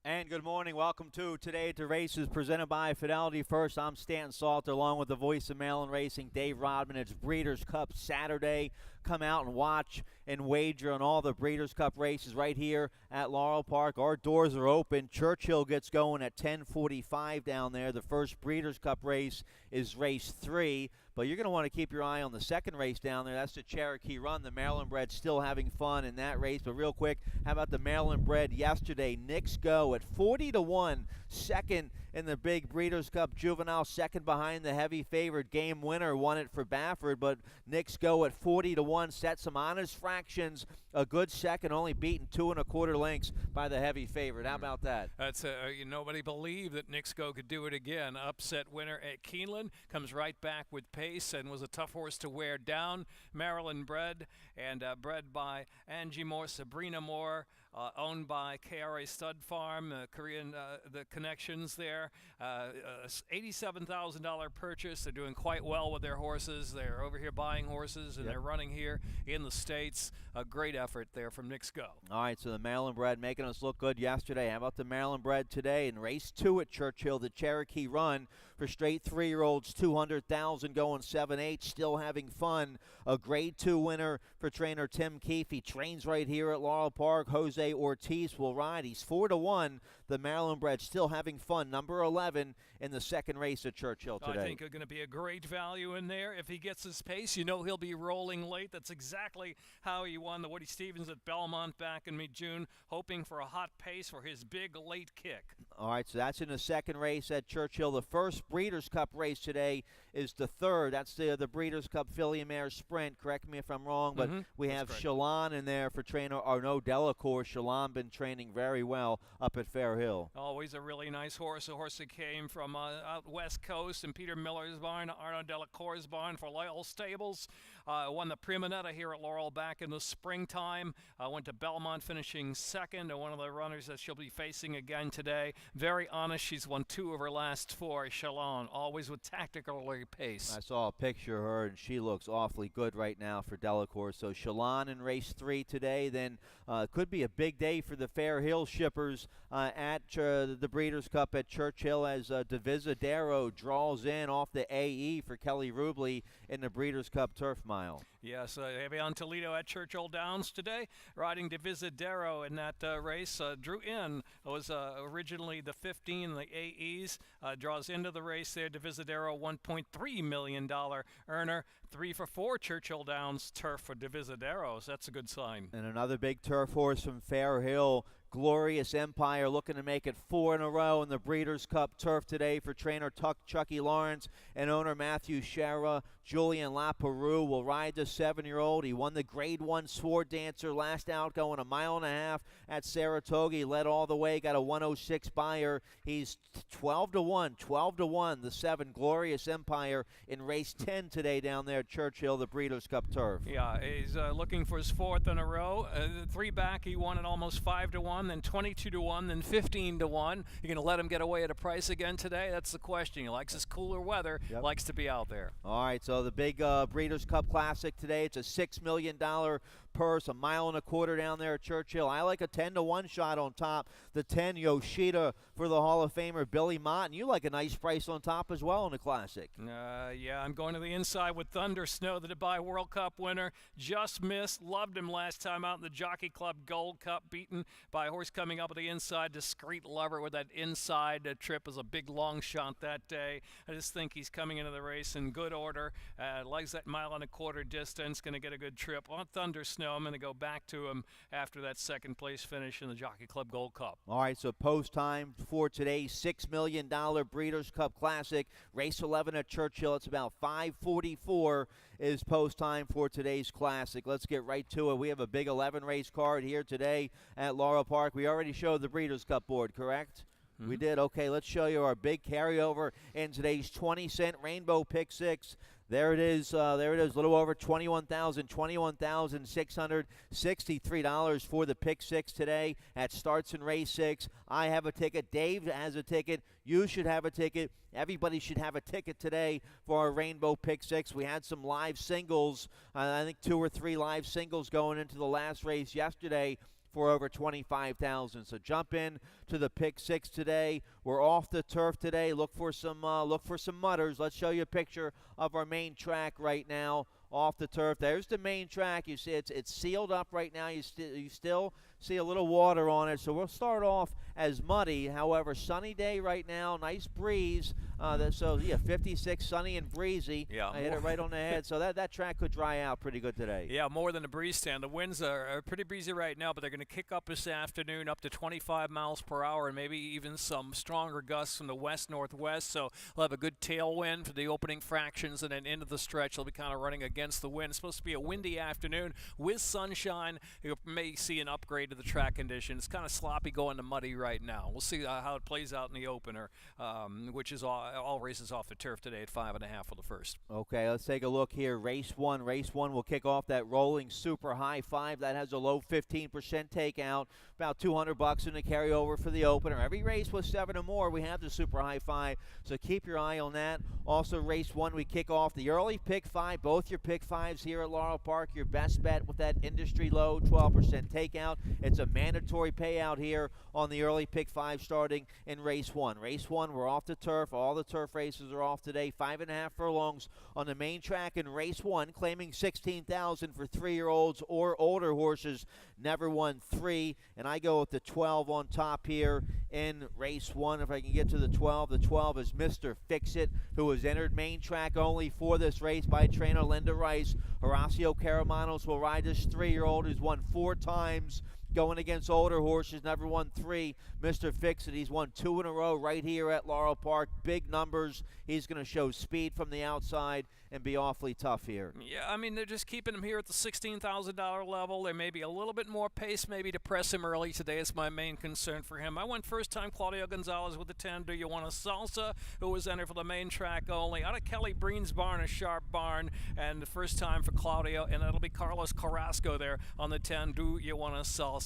And good morning. Welcome to Today at the Races presented by Fidelity First. I'm Stanton Salter along with the voice of Maryland Racing, Dave Rodman. It's Breeders' Cup Saturday. Come out and watch and wager on all the Breeders' Cup races right here at Laurel Park. Our doors are open. Churchill gets going at 10:45 down there. The first Breeders' Cup race is race 3. But you're going to want to keep your eye on the second race down there. That's the Cherokee Run. The Maryland bred still having fun in that race. But real quick, how about the Maryland bred yesterday? Knicks Go at 40-1, second in the big Breeders' Cup Juvenile, second behind the heavy favorite Game Winner. Won it for Baffert, but Knicks Go at 40-1, set some honest fractions. A good second, only beaten 2 1/4 lengths by the heavy favorite. How about that? That's nobody believed that Knicks Go could do it again. Upset winner at Keeneland, comes right back with pace and was a tough horse to wear down. Maryland bred and bred by Angie Moore, Sabrina Moore, owned by KRA Stud Farm, Korean, the connections there. $87,000 purchase. They're doing quite well with their horses. They're over here buying horses and they're running here in the States. A great effort there from Knicks Go. All right, so the Maryland bred making us look good yesterday. How about the Maryland bred today in race 2 at Churchill, the Cherokee Run for straight 3-year-olds, 200,000 going 7-8, still having fun. A grade 2 winner for trainer Tim Keefe. He trains right here at Laurel Park. Jose Ortiz will ride. He's 4-1. The Maryland bred still having fun. Number 11 in the second race at Churchill today. I think it's going to be a great value in there. If he gets his pace, you know he'll be rolling late. That's exactly how he won the Woody Stevens at Belmont back in mid-June, hoping for a hot pace for his big late kick. All right, so that's in the second race at Churchill. The first Breeders' Cup race today is the third. That's the Breeders' Cup Filly and Mare Sprint. Correct me if I'm wrong, but we have Shalon in there for trainer Arnaud Delacour. Shalon been training very well up at Fair Hill. Always a really nice horse. A horse that came from out west coast and Peter Miller's barn, Arnaud Delacour's barn for Loyal Stables. Won the Primonetta here at Laurel back in the springtime. Went to Belmont finishing second, and one of the runners that she'll be facing again today. Very honest. She's won 2 of her last 4. Shalon, always with tactical pace. I saw a picture of her, and she looks awfully good right now for Delacour. So Shalon in race 3 today. Then could be a big day for the Fair Hill shippers at the Breeders' Cup at Churchill as Divisadero draws in off the AE for Kelly Rubley in the Breeders' Cup Turf Mile. Yes, Avion Toledo at Churchill Downs today, riding Divisadero in that race. Drew in was originally the 15 in the AEs, draws into the race there. Divisadero, $1.3 million earner. 3 for 4 Churchill Downs turf for Divisadero, so that's a good sign. And another big turf horse from Fair Hill, Glorious Empire, looking to make it 4 in a row in the Breeders' Cup Turf today for trainer Chucky Lawrence and owner Matthew Shara. Julian Laperoux will ride the 7-year-old. He won the Grade 1 Sword Dancer last out, going 1.5 miles at Saratoga. He led all the way, got a 106 buyer. He's 12-1, 12-1, the 7 Glorious Empire in race 10 today down there at Churchill, the Breeders' Cup Turf. Yeah, he's looking for his 4th in a row. 3 back, he won at almost 5-1. Then 22-1, then 15-1. You're going to let him get away at a price again today? That's the question. He likes his cooler weather, likes to be out there. All right, so the big Breeders' Cup Classic today, it's a $6 million purse, 1.25 miles down there at Churchill. I like a 10-1 shot on top. The 10 Yoshida for the Hall of Famer Billy Mott. And you like a nice price on top as well in the Classic. Yeah, I'm going to the inside with Thunder Snow, the Dubai World Cup winner. Just missed. Loved him last time out in the Jockey Club Gold Cup, beaten by a horse coming up at the inside. Discreet Lover with that inside trip is a big long shot that day. I just think he's coming into the race in good order. Likes that 1.25 mile distance. Going to get a good trip. On Thunder Snow, I'm going to go back to him after that second place finish in the Jockey Club Gold Cup. All right, so post time for today's $6 million Breeders' Cup Classic. Race 11 at Churchill. It's about 5:44 is post time for today's Classic. Let's get right to it. We have a big 11 race card here today at Laurel Park. We already showed the Breeders' Cup board, correct? We did. Okay, let's show you our big carryover in today's 20-cent Rainbow Pick 6. There it is. A little over $21,663 for the Pick 6 today at Starts in Race 6. I have a ticket. Dave has a ticket. You should have a ticket. Everybody should have a ticket today for our Rainbow Pick 6. We had some live singles. I think 2 or 3 live singles going into the last race yesterday. for over $25,000. So jump in to the pick 6 today. We're off the turf today. Look for some mutters. Let's show you a picture of our main track right now off the turf. There's the main track. You see it's sealed up right now. You still see a little water on it. So we'll start off as muddy. However, sunny day right now, nice breeze. 56, sunny and breezy. Yeah, I hit it right on the head. So that track could dry out pretty good today. Yeah, more than a breeze stand. The winds are pretty breezy right now, but they're going to kick up this afternoon up to 25 miles per hour and maybe even some stronger gusts from the west-northwest. So we'll have a good tailwind for the opening fractions, and then into the stretch they'll be kind of running against the wind. It's supposed to be a windy afternoon with sunshine. You may see an upgrade to the track conditions. It's kind of sloppy going to muddy right now. We'll see how it plays out in the opener, which is all races off the turf today at 5.5 for the first. Okay, let's take a look here. Race 1 will kick off that rolling super high 5. That has a low 15% takeout, about $200 in the carryover for the opener. Every race with 7 or more, we have the super high 5, so keep your eye on that. Also, race 1, we kick off the early pick 5, both your pick 5s here at Laurel Park. Your best bet with that industry low 12% takeout. It's a mandatory payout here on the early pick 5 starting in race 1. Race 1, we're off the turf. All the turf races are off today. 5.5 furlongs on the main track in race 1, claiming $16,000 for 3-year-olds or older horses. Never won 3, and I go with the 12 on top here in race 1. If I can get to the 12 is Mr. Fix-It, who was entered main track only for this race by trainer Linda Rice. Horacio Caramanos will ride this 3-year-old who's won 4 times. Going against older horses, never won 3. Mr. Fix-It, he's won 2 in a row right here at Laurel Park. Big numbers. He's going to show speed from the outside and be awfully tough here. Yeah, I mean, they're just keeping him here at the $16,000 level. There may be a little bit more pace maybe to press him early today. Is my main concern for him. I went first time Claudio Gonzalez with the 10. Do You Want a Salsa, who was entered for the main track only. Out of Kelly Breen's barn, a sharp barn, and the first time for Claudio, and it'll be Carlos Carrasco there on the 10. Do You Want a Salsa?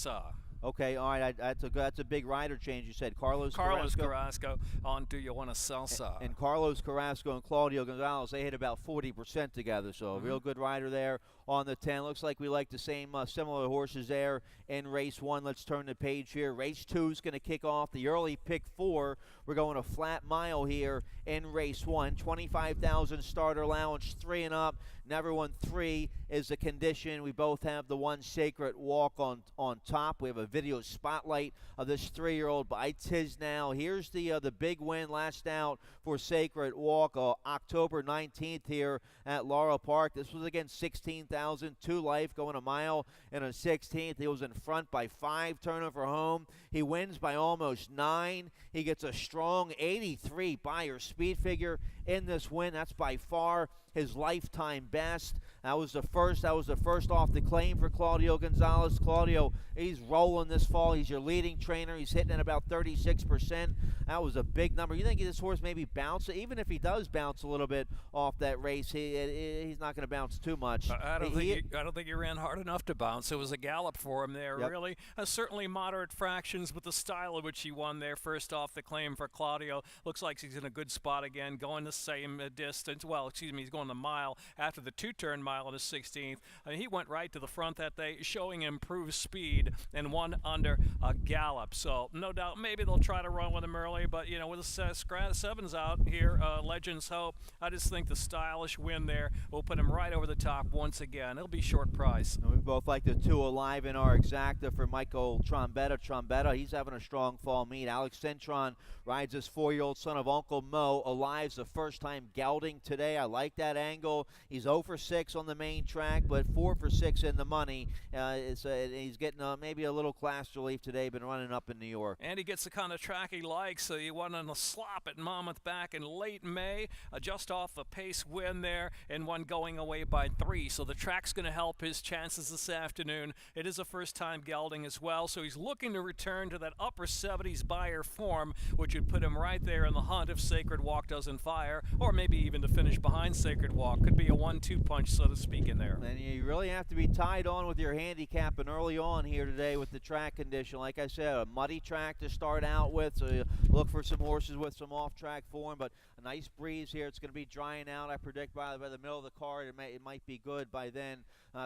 Okay, all right, that's a big rider change. You said Carlos Carrasco on Do You Want a Salsa? And Carlos Carrasco and Claudio Gonzalez, they hit about 40% together, so a real good rider there on the 10. Looks like we like the same similar horses there in race 1. Let's turn the page here. Race 2 is going to kick off the early pick 4. We're going a flat mile here in race 1. 25,000 starter allowance, 3 and up. Never won 3 is the condition. We both have the one Sacred Walk on top. We have a video spotlight of this 3-year-old by Tisnow. Here's the big win last out for Sacred Walk, October 19th here at Laurel Park. This was against 16,000, 2 life, going a mile and a 16th. He was in front by 5, turning for home. He wins by almost 9. He gets a strong 83 Beyer speed figure in this win. That's by far his lifetime best. That was the first off the claim for Claudio Gonzalez. Claudio, he's rolling this fall. He's your leading trainer. He's hitting at about 36%. That was a big number. You think this horse maybe bounce? Even if he does bounce a little bit off that race, he's not going to bounce too much. I don't think he ran hard enough to bounce. It was a gallop for him there, yep. Really. Certainly moderate fractions with the style of which he won there. First off the claim for Claudio. Looks like he's in a good spot again, going the same distance. Well, excuse me, he's going the mile after the 2-turn mile at his 16th. He went right to the front that day, showing improved speed and won under a gallop. So no doubt maybe they'll try to run with him early, but with the 7s out here, Legends Hope, I just think the stylish win there will put him right over the top once again. It'll be short price. And we both like the 2 alive in our exacta for Michael Trombetta. He's having a strong fall meet. Alex Cintron rides his 4-year-old son of Uncle Mo. Alive's the first time gelding today. I like that angle. He's 0 for 6 on the main track, but 4 for 6 in the money. He's getting maybe a little class relief today, been running up in New York. And he gets the kind of track he likes. So he won on a slop at Monmouth back in late May, just off a pace win there, and one going away by 3. So the track's going to help his chances this afternoon. It is a first-time gelding as well, so he's looking to return to that upper 70s Beyer form, which would put him right there in the hunt if Sacred Walk doesn't fire. wire, or maybe even to finish behind Sacred Walk. Could be a 1-2 punch, so to speak, in there. And you really have to be tied on with your handicap and early on here today with the track condition. Like I said, a muddy track to start out with, so you look for some horses with some off-track form, but a nice breeze here. It's going to be drying out. I predict by the middle of the card it might be good by then.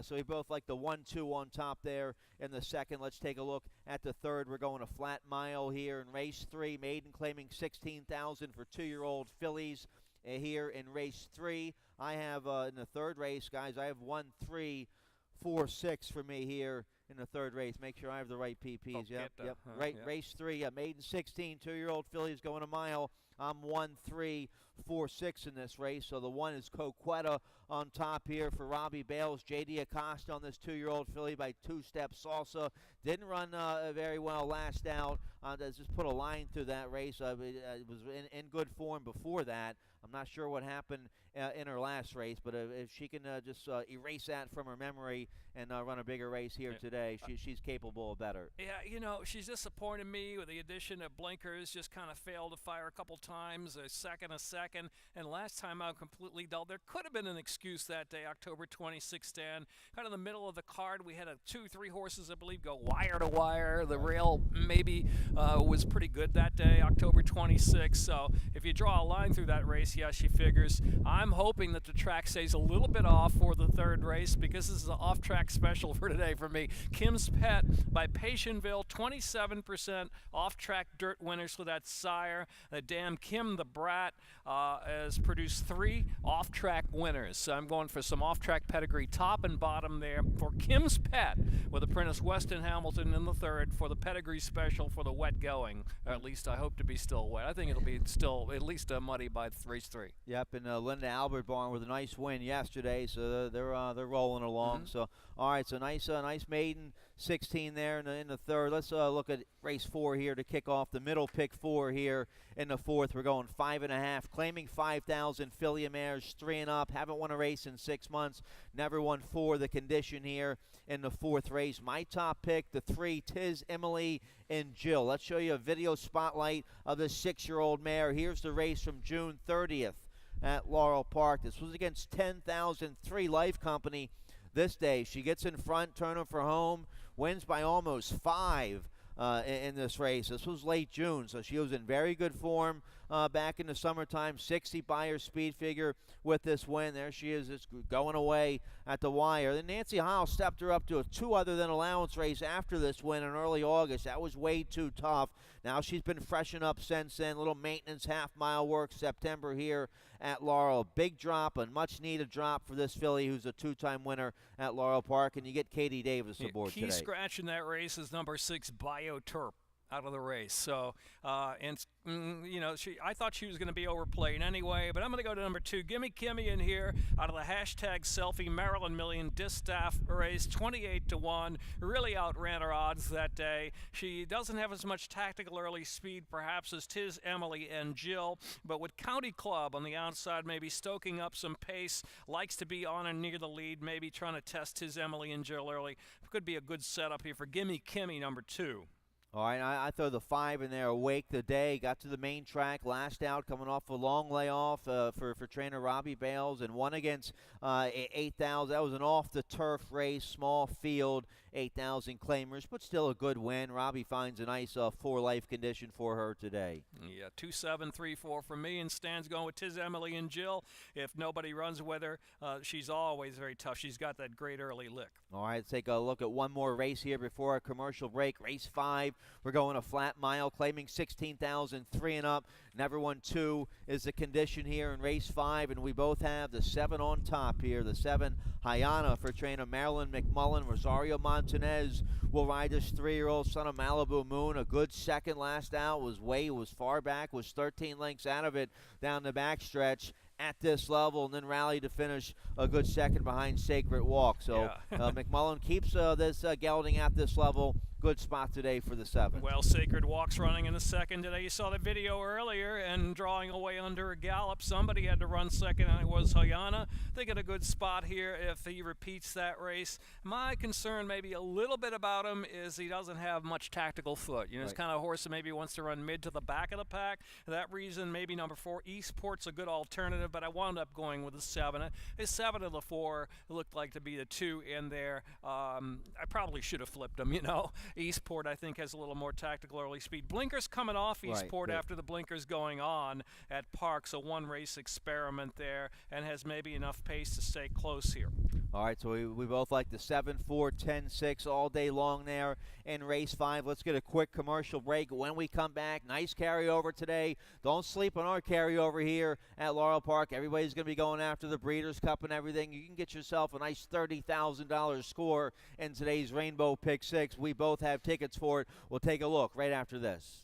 So we both like the 1-2 on top there in the second. Let's take a look at the third. We're going a flat mile here in race 3. Maiden claiming 16,000 for 2-year-old fillies here in race 3. I have in the third race, guys, I have 1, 3, 4, 6 for me here in the third race. Make sure I have the right PPs. Yep. Right, yep. Race 3, maiden 16, 2-year-old fillies going a mile. I'm 1, 3, 4, 6 in this race. So the 1 is Coquetta on top here for Robbie Bales. J.D. Acosta on this 2-year-old filly by Two-Step Salsa. Didn't run very well last out. Just put a line through that race. It was in good form before that. I'm not sure what happened in her last race, but if she can just erase that from her memory and run a bigger race here today, she's capable of better. Yeah, she's disappointed me with the addition of blinkers. Just kind of failed to fire a couple times, a second, and last time out completely dull. There could have been an excuse that day, October 26th stand. Kind of the middle of the card, we had 2-3 horses, I believe, go wire to wire. The rail maybe was pretty good that day, October 26th. So if you draw a line through that race, yeah, she figures. I'm hoping that the track stays a little bit off for the third race, because this is an off-track special for today for me. Kim's Pet by Patientville, 27% off-track dirt winners for that sire. The damn Kim the Brat has produced 3 off-track winners. So I'm going for some off-track pedigree top and bottom there for Kim's Pet, with Apprentice Weston Hamilton in the third for the pedigree special for the wet going. Or at least I hope to be still wet. I think it'll be still at least muddy by race 3. Yep, and Linda Albert Barn with a nice win yesterday, so they're rolling along. So all right, so nice maiden 16 there in the third. Let's look at race 4 here to kick off the middle pick 4 here in the fourth. We're going 5.5, claiming 5,000 filly mares 3 and up. Haven't won a race in 6 months. Never won 4. The condition here in the fourth race. My top pick, the 3, Tiz Emily and Jill. Let's show you a video spotlight of the 6-year-old mare. Here's the race from June 30th at Laurel Park. This was against 10,003 Life Company this day. She gets in front, turning for home, wins by almost 5 in this race. This was late June, so she was in very good form back in the summertime. 60 by her speed figure with this win. There she is, just going away at the wire. Then Nancy Howell stepped her up to a 2 other than allowance race after this win in early August. That was way too tough. Now she's been freshened up since then. Little maintenance half-mile work September here at Laurel. Big drop, a much-needed drop for this filly who's a 2-time winner at Laurel Park. And you get Katie Davis aboard today. Key scratch in that race is number 6, Bioturp, out of the race. So, I thought she was going to be overplayed anyway, but I'm going to go to number 2, Gimme Kimmy in here, out of the hashtag selfie Maryland Million Distaff race, 28-1. Really outran her odds that day. She doesn't have as much tactical early speed, perhaps, as Tiz Emily and Jill, but with County Club on the outside, maybe stoking up some pace, likes to be on and near the lead, maybe trying to test Tiz Emily and Jill early. Could be a good setup here for Gimme Kimmy, number 2. All right, I throw the 5 in there. Awake the Day, got to the main track, last out, coming off a long layoff for trainer Robbie Bales, and won against 8,000. That was an off-the-turf race, small field, 8,000 claimers, but still a good win. Robbie finds a nice 4-life condition for her today. Yeah, 2-7-3-4 for me, and Stan's going with Tiz Emily and Jill. If nobody runs with her, she's always very tough. She's got that great early lick. All right, let's take a look at one more race here before our commercial break. Race 5, we're going a flat mile, claiming 16,003 and up. Never won 2 is the condition here in race 5, and we both have the 7 on top here. The 7, Hyana, for trainer Marilyn McMullen. Rosario Montanez will ride this 3-year-old son of Malibu Moon. A good second last out, was far back, was 13 lengths out of it down the backstretch at this level, and then rallied to finish a good second behind Sacred Walk. So McMullen keeps this gelding at this level good spot today for the 7. Well, Sacred Walk's running in the second today. You saw the video earlier, and drawing away under a gallop. Somebody had to run second, and it was Hayana. They get a good spot here if he repeats that race. My concern maybe a little bit about him is he doesn't have much tactical foot. You know, it's kind of a horse that maybe wants to run mid to the back of the pack. For that reason, maybe number 4, Eastport's a good alternative, but I wound up going with the 7. His 7 of the 4 looked like to be the 2 in there. I probably should have flipped him, you know. Eastport, I think, has a little more tactical early speed. Blinkers coming off Eastport after the blinkers going on at Park, so 1 race experiment there, and has maybe enough pace to stay close here. All right, so we both like the 7, 4, 10, 6 all day long there in race 5. Let's get a quick commercial break. When we come back, nice carryover today. Don't sleep on our carryover here at Laurel Park. Everybody's going to be going after the Breeders' Cup and everything. You can get yourself a nice $30,000 score in today's Rainbow Pick 6. We both have tickets for it. We'll take a look right after this.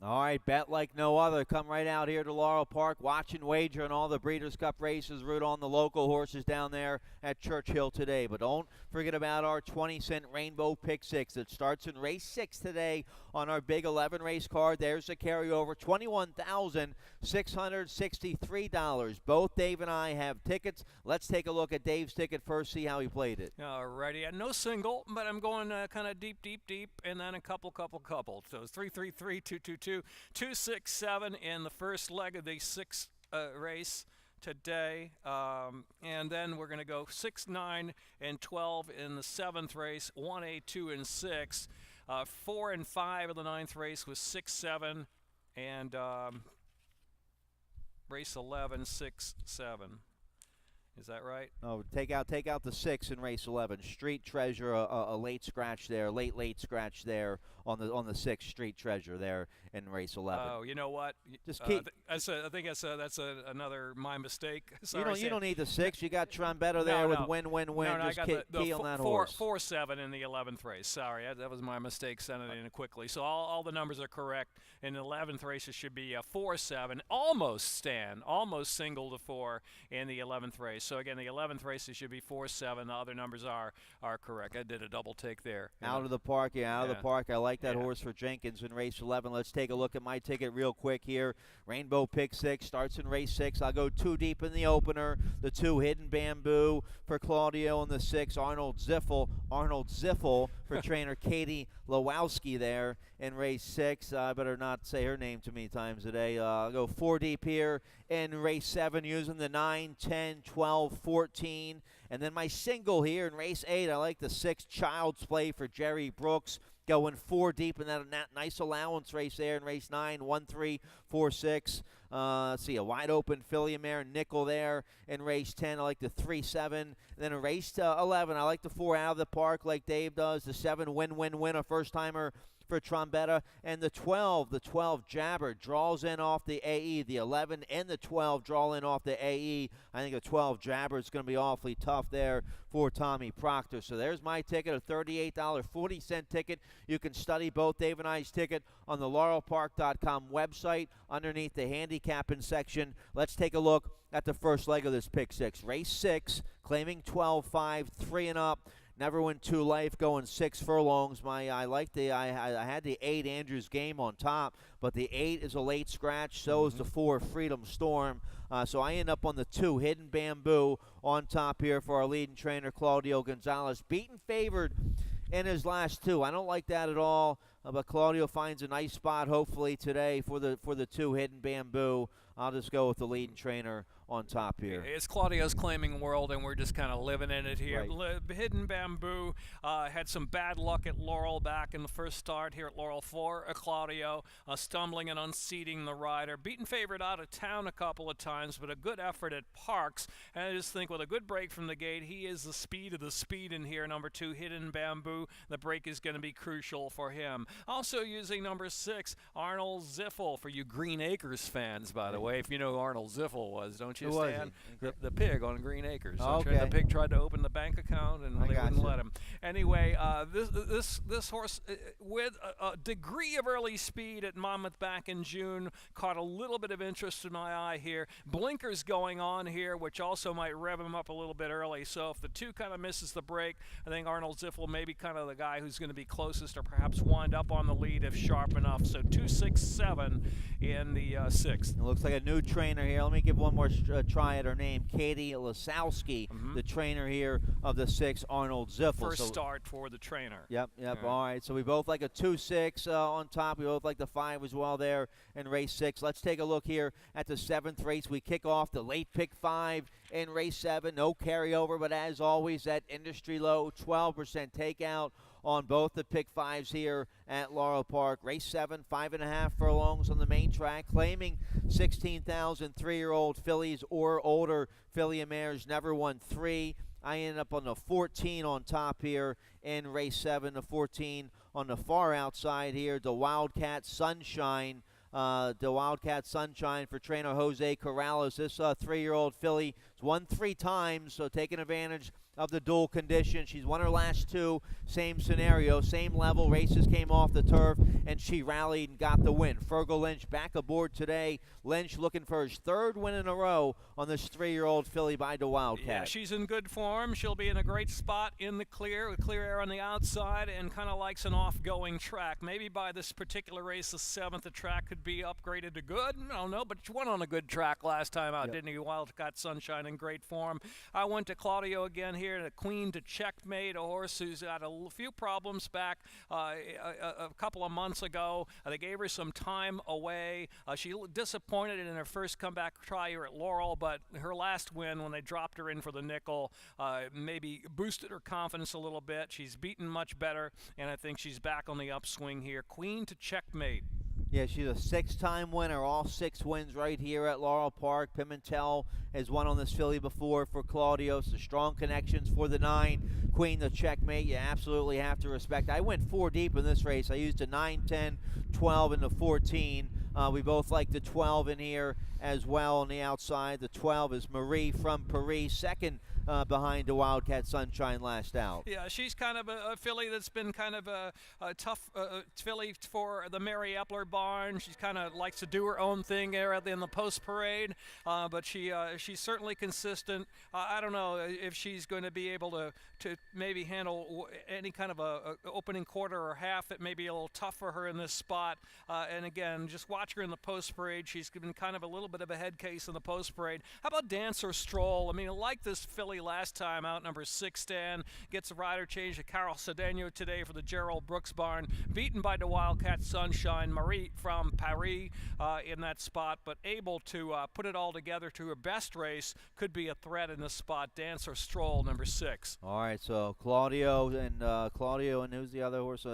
All right, bet like no other. Come right out here to Laurel Park, watch and wager on all the Breeders' Cup races, root on the local horses down there at Churchill today. But don't forget about our 20-cent Rainbow Pick 6 that starts in race 6 today on our big 11-race card. There's the carryover, $21,663. Both Dave and I have tickets. Let's take a look at Dave's ticket first, see how he played it. All righty. No single, but I'm going kind of deep, and then a couple. So it's 333, 222, 267 in the first leg of the 6th race today, and then we're going to go 6, 9, and 12 in the 7th race, 1, 8, 2, and 6. 4 and 5 of the 9th race was 6, 7, and race 11, 6, 7. Is that right? Oh, take out the 6 in race 11. Street Treasure, a late scratch there, late scratch there on the 6 Street Treasure there in race 11. Oh, you know what? Just keep. I think that's another my mistake. Sorry, you don't need the 6. You got Trombetta there with win. No, Just I got key on that horse. 4, 7 in the 11th race. Sorry, that was my mistake sending it in quickly. So all the numbers are correct. In the 11th race, it should be 4, 7, almost single to 4 in the 11th race. So again, the 11th race it should be 4, 7. The other numbers are correct. I did a double take there. Out of the park, out of the park. I like that horse for Jenkins in race 11. Let's take a look at my ticket real quick here. Rainbow Pick 6 starts in race 6. I'll go 2 deep in the opener. The 2 Hidden Bamboo for Claudio, and the 6 Arnold Ziffel for trainer Katie Lowowski there in race 6. I better not say her name too many times today. I'll go 4 deep here in race 7 using the 9, 10, 12, 14. And then my single here in race 8, I like the 6 Child's Play for Jerry Brooks. Going 4 deep in that nice allowance race there in race 9, 1, 3, 4, 6. Let's see, a wide open filly mare nickel there in race 10. I like the 3, 7. And then in race 11, I like the 4 out of the park like Dave does. The 7 win, a first timer for Trombetta, and the 12 Jabber draws in off the AE. The 11 and the 12 draw in off the AE. I think the 12 Jabber is going to be awfully tough there for Tommy Proctor. So there's my ticket, a $38.40 ticket. You can study both Dave and I's ticket on the laurelpark.com website underneath the handicapping section. Let's take a look at the first leg of this pick 6. Race 6, claiming 12-5, 3 and up. Never Win 2 Life going 6 furlongs. I had the 8 Andrews Game on top, but the 8 is a late scratch. So is the 4 Freedom Storm. So I end up on the 2 Hidden Bamboo on top here for our leading trainer Claudio Gonzalez. Beaten favored in his last 2. I don't like that at all. But Claudio finds a nice spot hopefully today for the 2 Hidden Bamboo. I'll just go with the leading trainer on top here. It's Claudio's claiming world, and we're just kind of living in it here. Right. Hidden Bamboo had some bad luck at Laurel back in the first start here at Laurel for Claudio, stumbling and unseating the rider. Beaten favorite out of town a couple of times, but a good effort at Parks. And I just think with a good break from the gate, he is the speed of the speed in here. Number 2, Hidden Bamboo. The break is going to be crucial for him. Also using number 6, Arnold Ziffel, for you Green Acres fans, by the way. If you know who Arnold Ziffel was, don't you, Stan? The pig on Green Acres. Okay. The pig tried to open the bank account, and they wouldn't let him. Anyway, this horse, with a degree of early speed at Monmouth back in June, caught a little bit of interest in my eye here. Blinkers going on here, which also might rev him up a little bit early. So if the 2 kind of misses the break, I think Arnold Ziffel may be kind of the guy who's going to be closest, or perhaps wind up on the lead if sharp enough. So 2, 6, 7 in the 6th. It looks like a new trainer here. Let me give one more try at her name, Katie Lasowski, the trainer here of the 6, Arnold Ziffel. First start for the trainer. Yep. All right, so we both like a 2-6 on top. We both like the 5 as well there in race 6. Let's take a look here at the 7th race. We kick off the late pick 5 in race 7. No carryover, but as always, that industry low 12% takeout on both the pick 5s here at Laurel Park. Race 7, 5.5 furlongs on the main track, claiming 16,000 3-year-old fillies or older. Filly and mares never won 3. I ended up on the 14 on top here in race 7, the 14 on the far outside here, the Wildcat Sunshine. The Wildcat Sunshine for trainer Jose Corrales. This 3-year-old filly has won 3 times, so taking advantage of the dual condition. She's won her last 2, same scenario, same level. Races came off the turf, and she rallied and got the win. Fergal Lynch back aboard today. Lynch looking for his 3rd win in a row on this 3-year-old filly by the Wildcat. Yeah, she's in good form. She'll be in a great spot in the clear, with clear air on the outside, and kind of likes an off-going track. Maybe by this particular race, the 7th, the track could be upgraded to good. I don't know, but she won on a good track last time out, didn't he? Wildcat Sunshine in great form. I went to Claudio again here, the Queen to Checkmate, a horse who's had a few problems back a couple of months ago. They gave her some time away. She disappointed in her first comeback try here at Laurel, but her last win, when they dropped her in for the nickel, maybe boosted her confidence a little bit. She's beaten much better, and I think she's back on the upswing here. Queen to Checkmate. Yeah, she's a 6-time winner, all 6 wins right here at Laurel Park. Pimentel has won on this filly before for Claudio, so strong connections for the 9. Queen to Checkmate, you absolutely have to respect. I went 4 deep in this race. I used a 9, 10, 12, and the 14. We both like the 12 in here as well on the outside. The 12 is Marie from Paris, second behind the Wildcat Sunshine last out. Yeah, she's kind of a filly that's been kind of a tough filly for the Mary Epler barn. She kind of likes to do her own thing there in the post parade, but she's certainly consistent. I don't know if she's going to be able to maybe handle any kind of a opening quarter or half. It may be a little tough for her in this spot. And again, just watch her in the post parade. She's been kind of a little bit of a head case in the post parade. How about Dancer Stroll? I mean, I like this filly last time out, number 6, Stan. Gets a rider change to Carol Cedeno today for the Gerald Brooks barn. Beaten by the Wildcat Sunshine, Marie from Paris in that spot, but able to put it all together to her best race. Could be a threat in this spot. Dancer Stroll, number 6. All right, so Claudio and who's the other horse?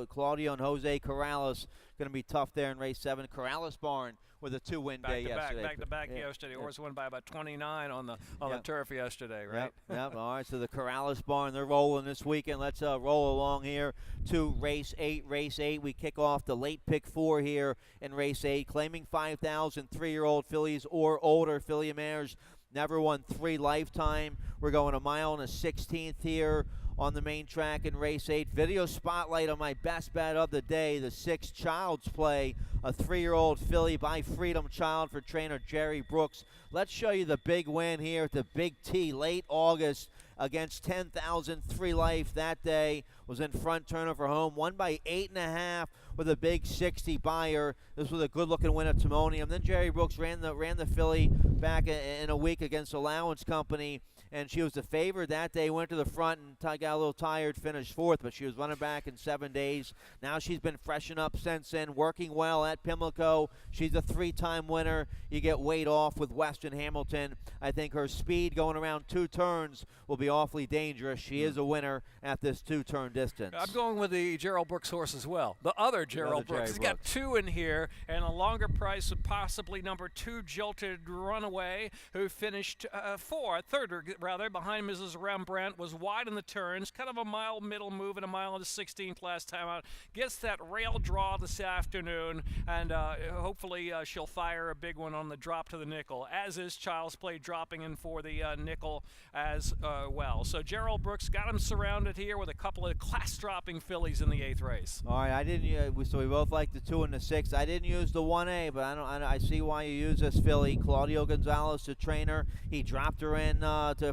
Claudio and Jose Corrales going to be tough there in race 7. Corrales barn with a 2-win day yesterday. Back to back yesterday. Horse won by about 29 on the turf yesterday, right? Yep. All right, so the Corrales barn, they're rolling this weekend. Let's roll along here to race 8. Race 8, we kick off the late pick 4 here in race 8, claiming 5,000 3-year-old fillies or older. Filly mares never won 3 lifetime. We're going a mile and a 16th here on the main track in race 8. Video spotlight on my best bet of the day, the 6 Child's Play, a 3-year-old filly by Freedom Child for trainer Jerry Brooks. Let's show you the big win here at the Big T, late August against 10,000 3 Life. That day was in front, turnover home, won by 8.5 with a big 60 buyer. This was a good-looking win at Timonium. Then Jerry Brooks ran the filly back in a week against Allowance Company and she was the favorite that day. Went to the front and got a little tired, finished fourth, but she was running back in 7 days. Now she's been freshened up since then, working well at Pimlico. She's a 3-time winner. You get weight off with Western Hamilton. I think her speed going around 2 turns will be awfully dangerous. She is a winner at this 2-turn distance. I'm going with the Gerald Brooks horse as well. The other Gerald Brooks. He's got 2 in here, and a longer price of possibly number 2, Jilted Runaway, who finished third behind Mrs. Rembrandt, was wide in the turns, kind of a mile middle move and a mile into 16th last time out. Gets that rail draw this afternoon, and hopefully she'll fire a big one on the drop to the nickel, as is Child's Play dropping in for the nickel as well. So Gerald Brooks got him surrounded here with a couple of class-dropping fillies in the 8th race. All right, I didn't. So we both like the 2 and the 6. I didn't use the 1A, but I see why you use this filly. Claudio Gonzalez, the trainer, he dropped her in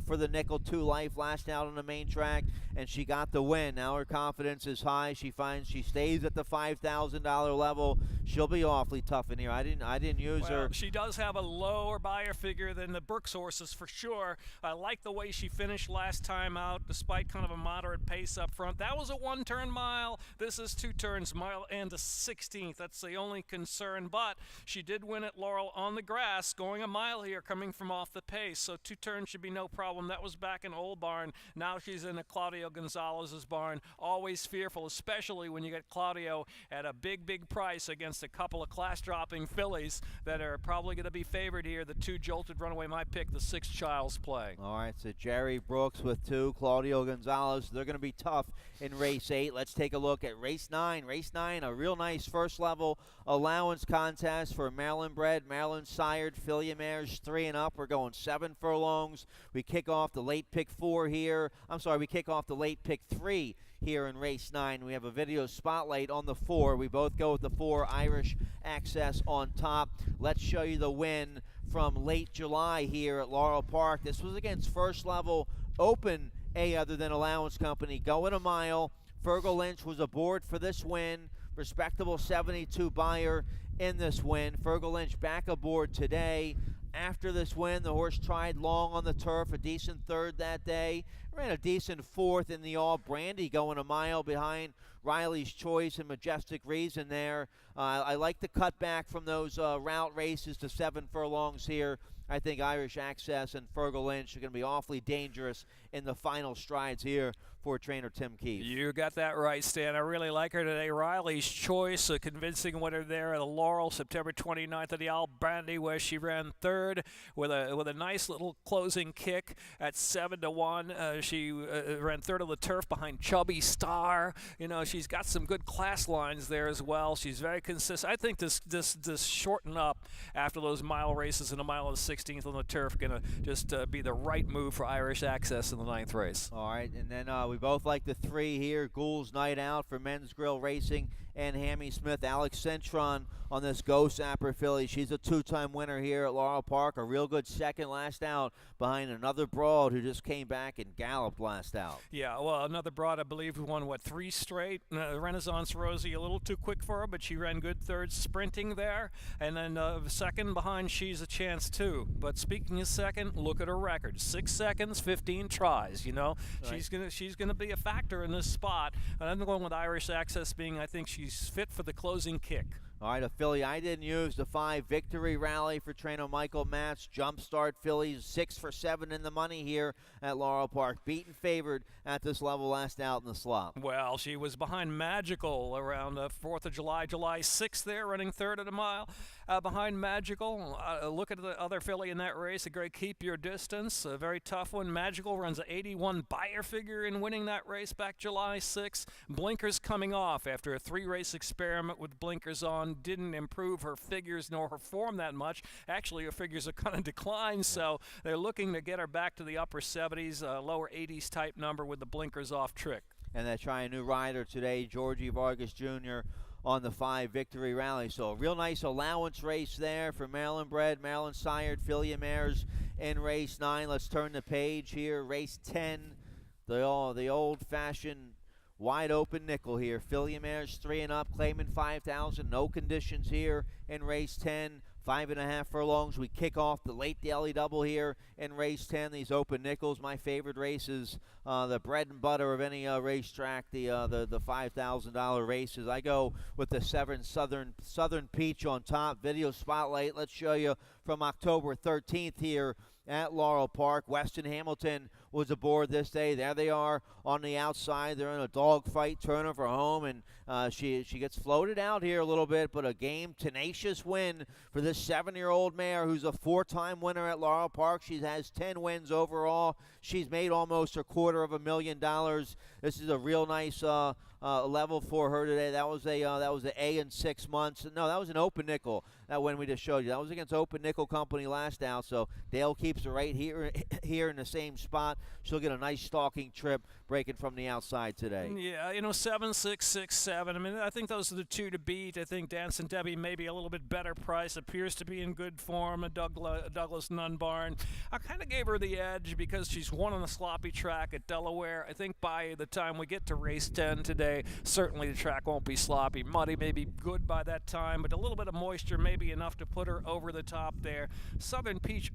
for the nickel 2 life last out on the main track, and she got the win. Now her confidence is high. She finds she stays at the $5,000 level. She'll be awfully tough in here. I didn't use her. She does have a lower buyer figure than the Brooks horses for sure. I like the way she finished last time out, despite kind of a moderate pace up front. That was a 1-turn mile. This is 2 turns, mile and a 16th. That's the only concern, but she did win at Laurel on the grass, going a mile here, coming from off the pace. So 2 turns should be no problem. That was back in Old Barn. Now she's in a Claudio Gonzalez's barn. Always fearful, especially when you get Claudio at a big, big price against a couple of class-dropping fillies that are probably going to be favored here. The 2 Jilted Runaway, my pick, the 6 Child's Play. All right, so Jerry Brooks with 2, Claudio Gonzalez. They're going to be tough in race 8. Let's take a look at race 9. Race 9, a real nice first-level allowance contest for Maryland-bred, Maryland-sired filly mares 3 and up. We're going 7 furlongs. We kick off the late pick 4 here. We kick off the late pick 3 here in race 9. We have a video spotlight on the 4. We both go with the 4, Irish Access on top. Let's show you the win from late July here at Laurel Park. This was against first level open A other than Allowance Company, going a mile. Fergal Lynch was aboard for this win. Respectable 72 buyer in this win. Fergal Lynch back aboard today. After this win, the horse tried long on the turf, a decent 3rd that day. Ran a decent 4th in the All Brandy, going a mile behind Riley's Choice and Majestic Reason there. I like the cutback from those route races to 7 furlongs here. I think Irish Access and Fergal Lynch are going to be awfully dangerous in the final strides here for trainer Tim Keefe. You got that right, Stan. I really like her today. Riley's Choice, a convincing winner there at the Laurel, September 29th at the Al Brandy, where she ran 3rd with a nice little closing kick at 7-1. She ran 3rd on the turf behind Chubby Star. You know, she's got some good class lines there as well. She's very consistent. I think this shorten up after those mile races and a mile and 16th on the turf going to just be the right move for Irish Access in the 9th race. All right, and then we both like the 3 here. Ghoul's Night Out for Men's Grill Racing and Hammy Smith. Alex Cintron on this Ghost Sapper filly. She's a 2-time winner here at Laurel Park. A real good second last out behind another broad who just came back and galloped last out. Yeah, well, another broad, I believe, who won, 3 straight? Renaissance Rosie, a little too quick for her, but she ran good 3rd sprinting there. And then second behind She's a Chance, too. But speaking of second, look at her record. 6 seconds, 15 tries, you know. Right. She's gonna be a factor in this spot. And I'm going with Irish Access being, I think she's fit for the closing kick. All right, a filly I didn't use, the 5 Victory Rally for trainer Michael Matz. Jumpstart fillies, 6 for 7 in the money here at Laurel Park. Beaten favored at this level last out in the slop. Well, she was behind Magical around 4th of July, July 6th there, running 3rd at a mile. Behind Magical, look at the other filly in that race, a great Keep Your Distance, a very tough one. Magical runs an 81 buyer figure in winning that race back July 6th. Blinkers coming off after a 3-race experiment with blinkers on. Didn't improve her figures nor her form that much. Actually, her figures are kind of declined, so they're looking to get her back to the upper 70s, lower 80s type number with the blinkers off trick. And they try a new rider today, Georgie Vargas Jr., on the 5 Victory Rally. So a real nice allowance race there for Maryland-bred, Maryland-sired filly mares in race 9. Let's turn the page here. Race 10, the old-fashioned wide open nickel here. Filly mares 3 and up, claiming 5,000. No conditions here in race 10. 5.5 furlongs. We kick off the late daily double here in race 10. These open nickels, my favorite races, the bread and butter of any racetrack. The $5,000 races. I go with the Southern Peach on top. Video spotlight. Let's show you from October 13th here at Laurel Park. Weston Hamilton was aboard this day. There they are on the outside. They're in a dogfight, turning for home, and she gets floated out here a little bit, but a game tenacious win for this 7-year-old mare who's a 4-time winner at Laurel Park. She has 10 wins overall. She's made almost $250,000. This is a real nice level for her today. That was an A in 6 months. No, that was an open nickel. That win we just showed you. That was against Open Nickel Company last out. So Dale keeps her right here in the same spot. She'll get a nice stalking trip breaking from the outside today. Yeah, 7, 6, 6, 7. I mean, I think those are the two to beat. I think Dancing Debbie maybe a little bit better price. Appears to be in good form. Douglas Nunbarn. I kind of gave her the edge because she's won on a sloppy track at Delaware. I think by the time we get to race 10 today, certainly the track won't be sloppy. Muddy may be good by that time, but a little bit of moisture may be enough to put her over the top there. Southern Peach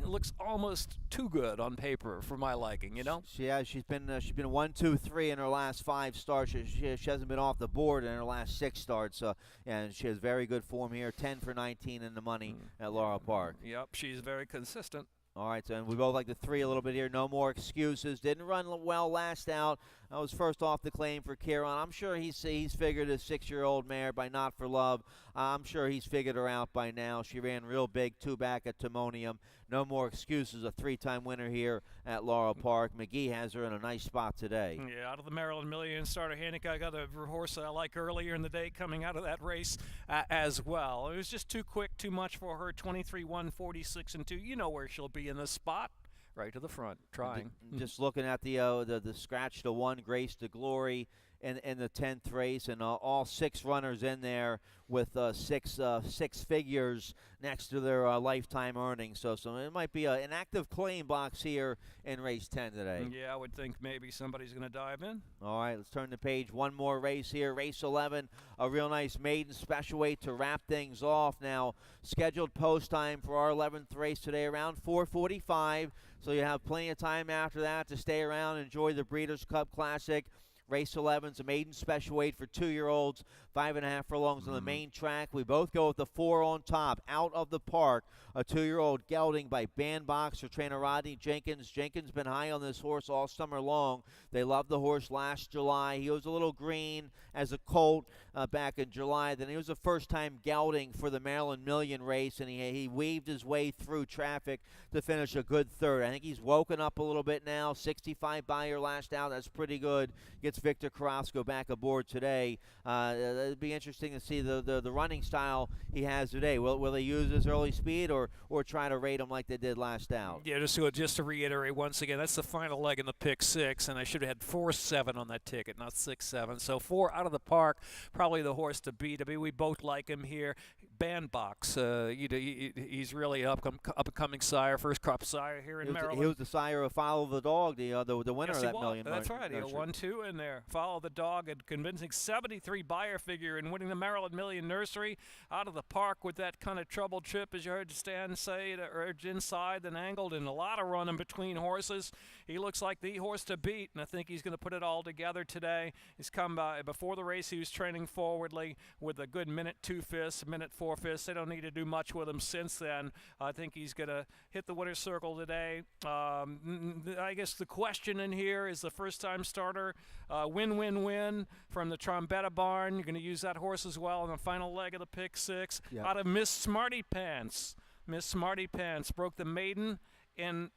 looks almost too good on paper for my liking, Yeah, she's been 1, 2, 3 in her last 5 starts. She hasn't been off the board in her last 6 starts. And she has very good form here. 10 for 19 in the money at Laurel Park. Yep, she's very consistent. All right, so and we both like the 3 a little bit here. No more excuses. Didn't run well last out. I was first off the claim for Kieran. I'm sure he's figured a 6-year-old mare by Not for Love. I'm sure he's figured her out by now. She ran real big, 2 back at Timonium. No more excuses. A 3-time winner here at Laurel Park. McGee has her in a nice spot today. Yeah, out of the Maryland Million starter handicap, I got a horse that I like earlier in the day coming out of that race as well. It was just too quick, too much for her. 23-1, 46-2. You know where she'll be in this spot. Right to the front, trying. Just looking at the scratch to 1, Grace to Glory in the 10th race, and all 6 runners in there with six figures next to their lifetime earnings. So it might be an active claim box here in race 10 today. Yeah, I would think maybe somebody's going to dive in. All right, let's turn the page. One more race here, race 11, a real nice maiden special weight to wrap things off. Now, scheduled post time for our 11th race today around 4:45. So you have plenty of time after that to stay around, enjoy the Breeders' Cup Classic. Race 11's a maiden special weight for 2-year-olds, 5.5 furlongs on the main track. We both go with the 4 on top, Out of the Park, a 2-year-old gelding by bandbox for trainer Rodney Jenkins. Jenkins been high on this horse all summer long. They loved the horse last July. He was a little green as a colt back in July. Then he was a first-time gelding for the Maryland Million race, and he weaved his way through traffic to finish a good 3rd. I think he's woken up a little bit now. 65 buyer last out. That's pretty good. Gets Victor Carrasco back aboard today. It'd be interesting to see the running style he has today. Will they use his early speed or try to rate him like they did last out? Yeah, just to reiterate once again, that's the final leg in the pick 6, and I should have had 4-7 on that ticket, not 6-7. So 4 Out of the Park, probably the horse to beat. I mean, we both like him here. Bandbox, he's really up-and-coming sire, first crop sire here in Maryland. He was the sire of Follow the Dog, the winner of that Million. That's right. He had 1-2 in there. Follow the Dog, a convincing 73 buyer figure in winning the Maryland Million Nursery. Out of the Park with that kind of troubled trip, as you heard Stan say, to urge inside and angled, and a lot of running between horses. He looks like the horse to beat, and I think he's going to put it all together today. He's come by before the race. He was training forwardly with a good minute 2/5, minute 4/5. They don't need to do much with him since then. I think he's going to hit the winner's circle today. I guess the question in here is the first-time starter. Win-win-win from the Trombetta barn. You're going to use that horse as well in the final leg of the pick 6. Yep. Out of Miss Smarty Pants. Miss Smarty Pants broke the maiden in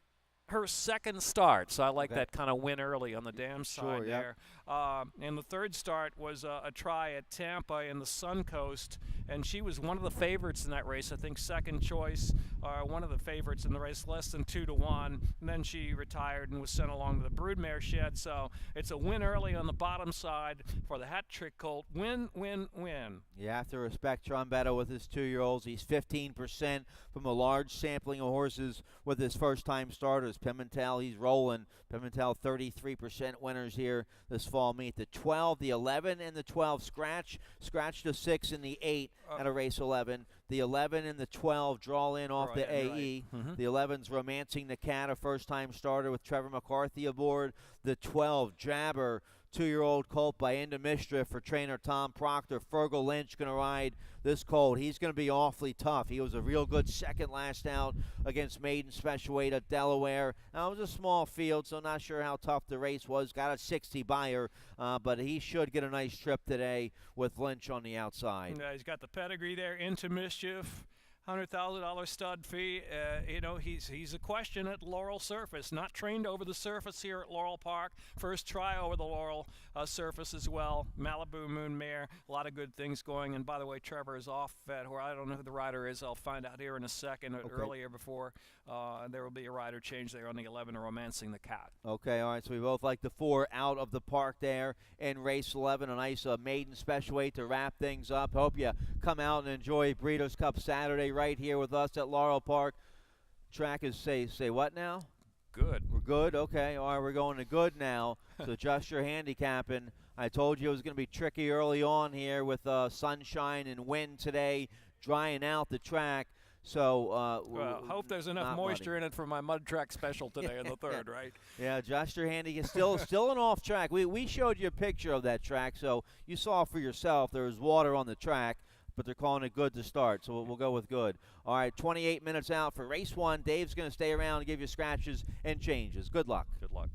her 2nd start, so I like that kind of win early on the dam side there. And the 3rd start was a try at Tampa in the Suncoast, and she was one of the favorites in that race. I think 2nd choice, one of the favorites in the race, less than 2-1. And then she retired and was sent along to the broodmare shed. So it's a win early on the bottom side for the hat trick colt. Win, win, win. You have to respect Trombetta with his 2-year-olds. He's 15% from a large sampling of horses with his first-time starters. Pimentel, he's rolling. Pimentel, 33% winners here this fall. fall meet. The 12, the 11, and the 12 scratch the 6 and the 8 at a race 11. The 11 and the 12 draw in off the AE. Right. The 11's Romancing the Cat, a first-time starter with Trevor McCarthy aboard. The 12, Jabber, 2-year-old colt by Into Mischief for trainer Tom Proctor. Fergal Lynch going to ride this colt. He's going to be awfully tough. He was a real good second last out against Maiden Special Weight at Delaware. Now, it was a small field, so not sure how tough the race was. Got a 60 buyer, but he should get a nice trip today with Lynch on the outside. Yeah, he's got the pedigree there. Into Mischief. $100,000 stud fee. He's a question at Laurel Surface. Not trained over the surface here at Laurel Park. First try over the Laurel surface as well. Malibu Moon Mare. A lot of good things going. And by the way, Trevor is off at where I don't know who the rider is. I'll find out here in a second. Okay. Earlier before there will be a rider change there on the 11, Romancing the Cat. Okay, all right, so we both like the 4 out of the park there in race 11. A nice maiden special weight to wrap things up. Hope you come out and enjoy Breeders' Cup Saturday right here with us at Laurel Park. Track is say what now? Good. We're good? Okay, all right, we're going to good now. So adjust your handicapping. I told you it was going to be tricky early on here with sunshine and wind today, drying out the track. So well, hope there's enough moisture in it for my mud track special today in the third, right? Yeah, adjust your handy. It's still an off track. We showed you a picture of that track, so you saw for yourself there was water on the track, but they're calling it good to start, so we'll go with good. All right, 28 minutes out for race 1. Dave's going to stay around and give you scratches and changes. Good luck. Good luck.